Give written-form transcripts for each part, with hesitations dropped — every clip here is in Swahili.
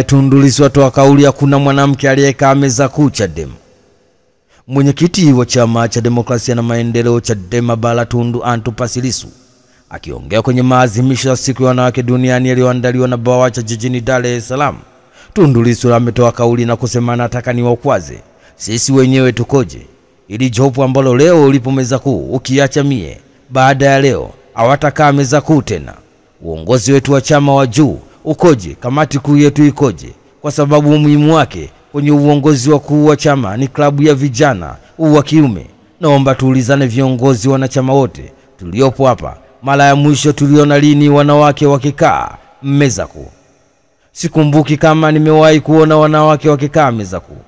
Tundu Lissu atoa kauli hakuna mwanamke aliyekaa meza kuu Chadema. Mwenyekiti wa chama cha demokrasia na maendeleo Chadema Bara Tundu Antipas Lissu akiongea kwenye maadhimisho ya siku ya wanawake duniani yaliyoandaliwa na BAWACHA jijini Dar es Salaam, Tundu Lissu ametoa kauli na kusema nataka niwakwaze sisi wenyewe tukoje, ili jopo ambalo leo lipo meza kuu ukiacha mie, baada ya leo hawatakaa meza kuu tena. Uongozi wetu wa chama wa juu ukoje, kamati kuu yetu ikoje, kwa sababu umuhimu wake kwenye uongozi wa kuu wa chama ni klabu ya vijana wa kiume. Naomba tuulizane viongozi wanachama wote tuliopo hapa, mara ya mwisho tuliona lini wanawake wakikaa meza kuu? Sikumbuki kama nimewahi kuona wanawake wakikaa meza kuu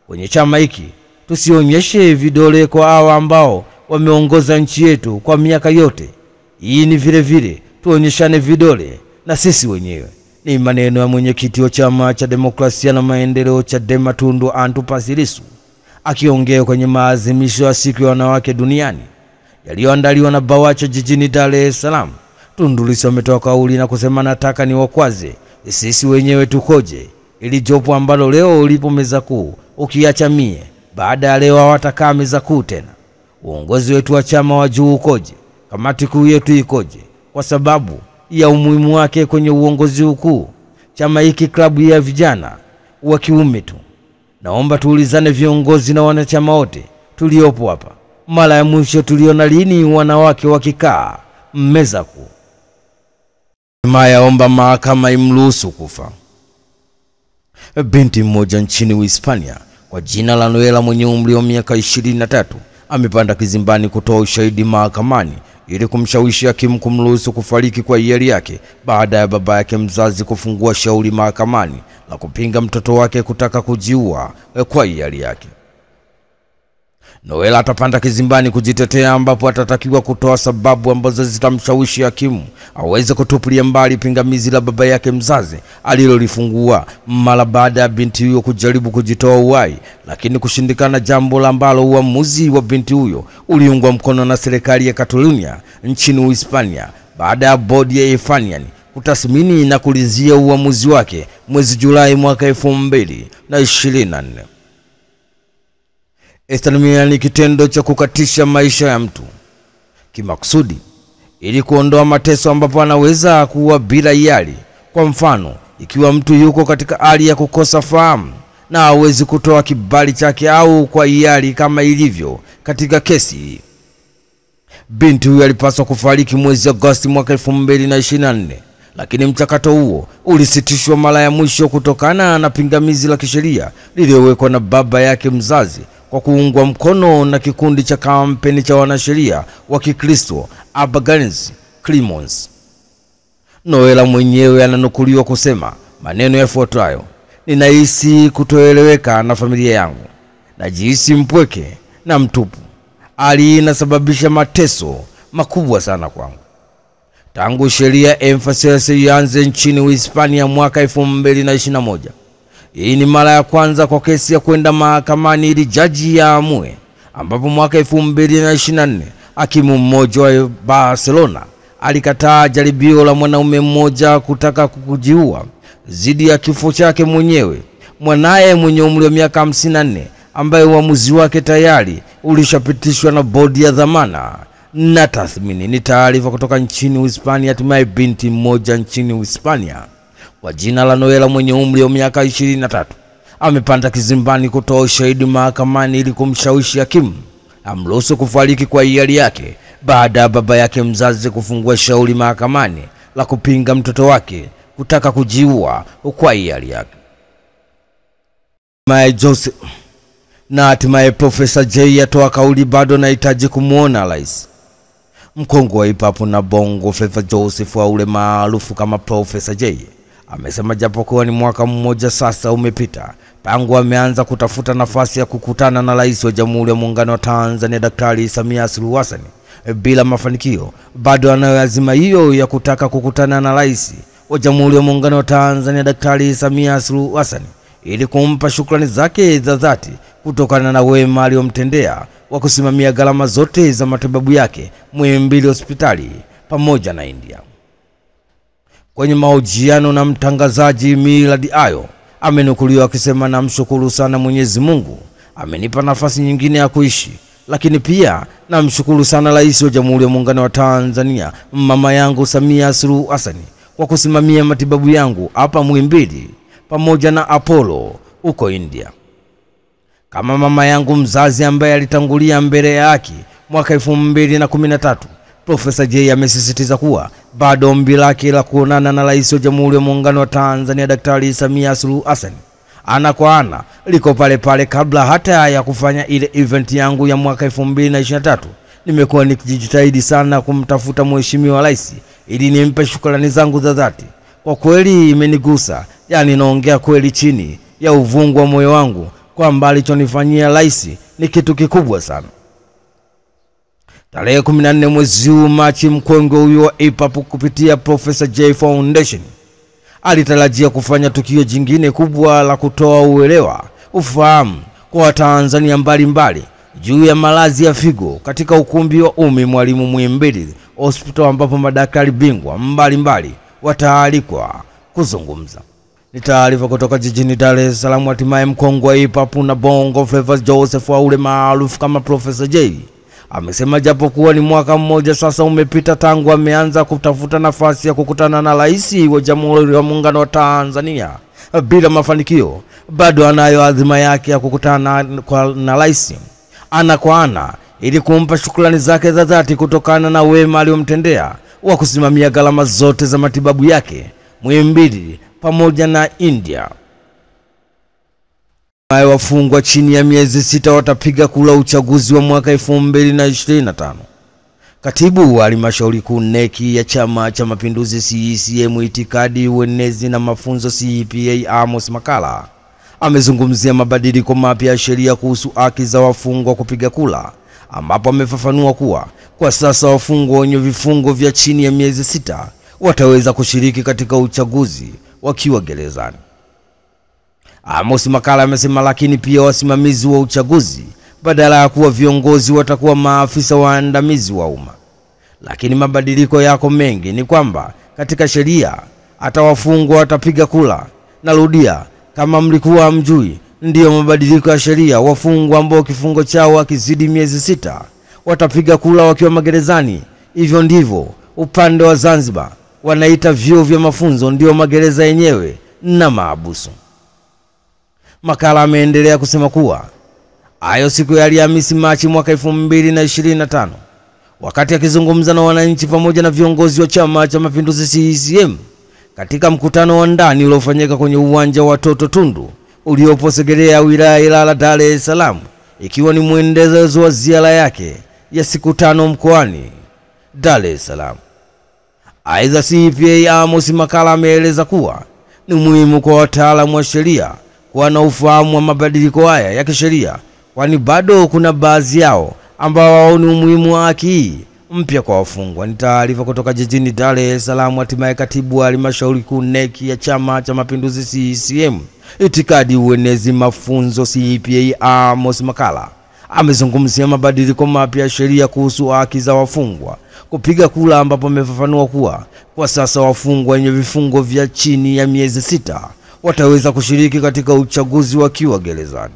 kwenye chama hiki. Tusionyeshe vidole kwa hawa ambao wameongoza nchi yetu kwa miaka yote. Hii ni vile vile tuonyeshane vidole na sisi wenyewe. Ni maneno ya mwenyekiti wa chama cha demokrasia na maendeleo Chadema Tundu Antipas Lissu akiongea kwenye maadhimisho ya siku ya wanawake duniani yaliyoandaliwa na BAWACHA jijini Dar es Salaam. Tundu Lissu ametoa kauli na kusema nataka niwakwaze sisi wenyewe tukoje, ili jopo ambalo leo lipo meza kuu ukiacha mie, baada ya leo hawatakaa meza kuu tena. Uongozi wetu wa chama wa juu ukoje, kamati kuu yetu ikoje, kwa sababu ya umuhimu wake kwenye uongozi ukuu chama hiki klabu ya vijana wa kiume tu. Naomba tuulizane viongozi na wanachama wote tuliopo hapa, mara ya mwisho tuliona lini wanawake wakikaa meza kuu? Mayaomba mahakama imruhusu kufa. Binti mmoja nchini Uhispania kwa jina la Noela mwenye umri wa miaka 23 amepanda kizimbani kutoa ushahidi mahakamani ili kumshawishi hakimu kumruhusu kufariki kwa hiari yake baada ya baba yake mzazi kufungua shauri mahakamani la kupinga mtoto wake kutaka kujiua kwa hiari yake. Noela atapanda kizimbani kujitetea, ambapo atatakiwa kutoa sababu ambazo zitamshawishi hakimu aweze kutupilia mbali pingamizi la baba yake mzazi alilolifungua mara baada ya binti huyo kujaribu kujitoa uhai, lakini kushindikana, jambo ambalo uamuzi wa binti huyo uliungwa mkono na serikali ya Catalonia nchini Uhispania baada ya bodi ya Hispania kutathmini na kulizia uamuzi wake mwezi Julai mwaka 2024. Euthanasia ni kitendo cha kukatisha maisha ya mtu kimakusudi ili kuondoa mateso, ambapo anaweza kuwa bila hiari. Kwa mfano, ikiwa mtu yuko katika hali ya kukosa fahamu na hawezi kutoa kibali chake, au kwa hiari kama ilivyo katika kesi hii. Binti huyu alipaswa kufariki mwezi Agosti mwaka 2024, lakini mchakato huo ulisitishwa mara ya mwisho kutokana na pingamizi la kisheria lililowekwa na baba yake mzazi kwa kuungwa mkono na kikundi cha kampeni cha wanasheria wa Kikristo Abagains Clemons. Noela mwenyewe ananukuliwa kusema maneno yafuatayo: ninahisi kutoeleweka na familia yangu, najihisi mpweke na mtupu. Hali inasababisha mateso makubwa sana kwangu. Tangu sheria emphasis ianze nchini Uhispania mwaka 2021, hii ni mara ya kwanza kwa kesi ya kwenda mahakamani ili jaji yaamue, ambapo mwaka 2024 hakimu mmoja wa Barcelona alikataa jaribio la mwanaume mmoja kutaka kujiua zidi ya kifo chake mwenyewe mwanae mwenye umri wa miaka 54, ambaye uamuzi wake tayari ulishapitishwa na bodi ya dhamana na tathmini. Ni taarifa kutoka nchini Uhispania. Hatimaye binti mmoja nchini Uhispania kwa jina la Noela mwenye umri wa miaka 23 amepanda kizimbani kutoa ushahidi mahakamani ili kumshawishi hakimu amruhusu kufariki kwa hiari yake baada ya baba yake mzazi kufungua shauri mahakamani la kupinga mtoto wake kutaka kujiua kwa hiari yake. Hatimaye Profesa Jay atoa kauli bado nahitaji kumuona rais. Mkongwe wa hip hop na bongo flava Joseph Waule maarufu kama Profesa Jay amesema japokuwa ni mwaka mmoja sasa umepita tangu ameanza kutafuta nafasi ya kukutana na rais wa Jamhuri ya Muungano wa Tanzania Daktari Samia Suluhu Hassan bila mafanikio, bado anayo azima hiyo ya kutaka kukutana na rais wa Jamhuri ya Muungano wa Tanzania Daktari Samia Suluhu Hassan ili kumpa shukrani zake za dhati kutokana na wema aliyomtendea wa kusimamia gharama zote za matibabu yake Muhimbili hospitali pamoja na India. Kwenye mahojiano na mtangazaji Millard Ayo, amenukuliwa akisema, namshukuru sana Mwenyezi Mungu amenipa nafasi nyingine ya kuishi, lakini pia namshukuru sana Rais wa Jamhuri ya Muungano wa Tanzania mama yangu Samia Suluhu Hassan kwa kusimamia matibabu yangu hapa Muhimbili pamoja na Apollo huko India. Kama mama yangu mzazi ambaye alitangulia mbele ya haki mwaka 2013, Profesa Jay amesisitiza kuwa bado ombi lake la kuonana na Rais wa Jamhuri ya Muungano wa Tanzania Daktari Samia Suluhu Hassan ana kwa ana liko pale pale. Kabla hata ya kufanya ile event yangu ya mwaka 2023, nimekuwa nikijitahidi sana kumtafuta Mheshimiwa Rais ili nimpe shukrani zangu za dhati. Kwa kweli imenigusa, yani naongea kweli chini ya uvungu wa moyo wangu, kwamba alichonifanyia Rais ni kitu kikubwa sana. Tarehe 14 mwezi huu Machi, mkongwe huyo wa hip hop kupitia Profesa Jay Foundation alitarajia kufanya tukio jingine kubwa la kutoa ufahamu kwa Watanzania mbalimbali juu ya maradhi ya figo katika ukumbi wa Mwalimu Muhimbili Hospital, ambapo madaktari bingwa mbalimbali wataalikwa kuzungumza. Ni taarifa kutoka jijini Dar es Salaam. Hatimaye mkongwe wa hip hop na Bongo Flava Joseph Waule maarufu kama Profesa Jay amesema japokuwa ni mwaka mmoja sasa umepita tangu ameanza kutafuta nafasi ya kukutana na Rais wa Jamhuri ya Muungano wa Tanzania bila mafanikio, bado anayo azma yake ya kukutana na Rais ana kwa ana ili kumpa shukrani zake za dhati kutokana na wema aliyomtendea wa kusimamia gharama zote za matibabu yake Muhimbili pamoja na India. Wafungwa chini ya miezi 6 watapiga kura uchaguzi wa mwaka 2025. Katibu wa Halmashauri Kuu NEC ya Chama cha Mapinduzi CCM Itikadi, Uenezi na Mafunzo CPA Amos Makalla amezungumzia mabadiliko mapya ya sheria kuhusu haki za wafungwa kupiga kura, ambapo amefafanua kuwa kwa sasa wafungwa wenye vifungo vya chini ya miezi 6 wataweza kushiriki katika uchaguzi wakiwa gerezani. Amos Makalla amesema lakini pia wasimamizi wa uchaguzi badala ya kuwa viongozi watakuwa maafisa waandamizi wa umma. Lakini mabadiliko yako mengi ni kwamba katika sheria hata wafungwa watapiga kura. Narudia, kama mlikuwa mjui, ndio mabadiliko ya sheria. Wafungwa ambao kifungo chao kizidi miezi 6 watapiga kura wakiwa magerezani. Hivyo ndivyo upande wa Zanzibar wanaita vyuo vya mafunzo, ndio magereza yenyewe na maabusu. Makalla ameendelea kusema kuwa hayo siku ya Alhamisi Machi mwaka 2025, wakati akizungumza na wananchi pamoja na viongozi wa Chama cha Mapinduzi CCM katika mkutano wa ndani uliofanyika kwenye uwanja wa Toto Tundu uliopo Segerea, wilaya ya Ilala, Dar es Salaam, ikiwa ni mwendelezo wa ziara yake ya siku 5 mkoani Dar es Salaam. Aidha, CPA Amos Makalla ameeleza kuwa ni muhimu kwa wataalamu wa sheria kuwa na ufahamu wa mabadiliko haya ya kisheria, kwani bado kuna baadhi yao ambao waoni umuhimu wa haki mpya kwa wafungwa. Ni taarifa kutoka jijini Dar es Salaam. Hatimaye katibu wa Halmashauri Kuu NEC ya Chama cha Mapinduzi CCM Itikadi, Uenezi, Mafunzo CPA Amos Makalla amezungumzia mabadiliko mapya ya sheria kuhusu haki za wafungwa kupiga kura, ambapo amefafanua kuwa kwa sasa wafungwa wenye vifungo vya chini ya miezi 6 wataweza kushiriki katika uchaguzi wakiwa gerezani.